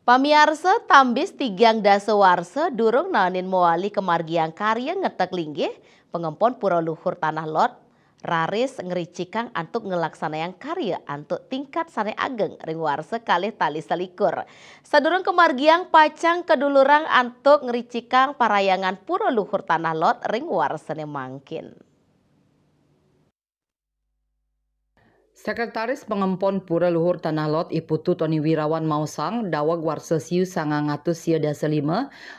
Pamiarsa tambis tigang dasawarsa durung nanin moali kemargiang karya ngetek linggih pengempon pura luhur tanah lot raris ngericikang antuk ngelaksanayan karya antuk tingkat sane ageng ring warsa kalih tali selikur. Sadurung kemargiang pacang kedulurang antuk ngericikang parayangan pura luhur tanah lot ring warsane mangkin. Sekretaris Pengempon Pura Luhur Tanah Lot Iputu Tony Wirawan Mausang dawag warsa siu 905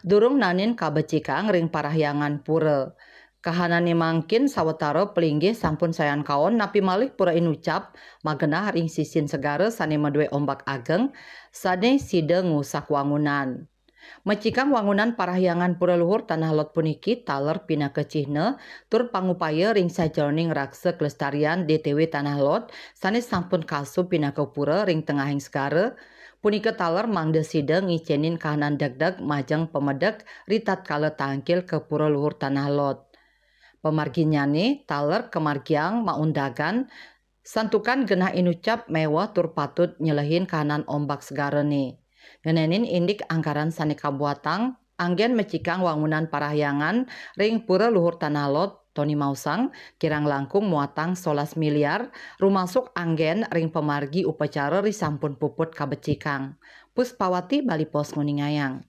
durung nanin kabecikang ring parahyangan pura. Kahanane mangkin sawetara pelinggih sampun sayan kaon napi malih pura inucap magenah ring sisin segara sane medue ombak ageng sane side ngusak wangunan. Mecikang wangunan parahyangan pura luhur tanah lot puniki taler pina kecihne tur pangupaya ring sajroning raksa kelestarian DTW tanah lot sanes sampun kasu pina ke pura ring tengahing segara punika taler mangde sida ngicenin kahanan degdeg majeng pemedek ritat kala tangkil ke pura luhur tanah lot. Pemarginyane taler kemargiang maundagan santukan genah inucap mewah tur patut nyelehin kahanan ombak segara nih. Ngenenin indik anggaran sane kabuatang anggen mecikang wangunan parahyangan ring pura luhur tanah lot Tony Mausang kirang langkung muatang 11 miliar rumasuk anggen ring pemargi upacara risampun puput kabecikang. Puspawati Bali Pos Nguningayang.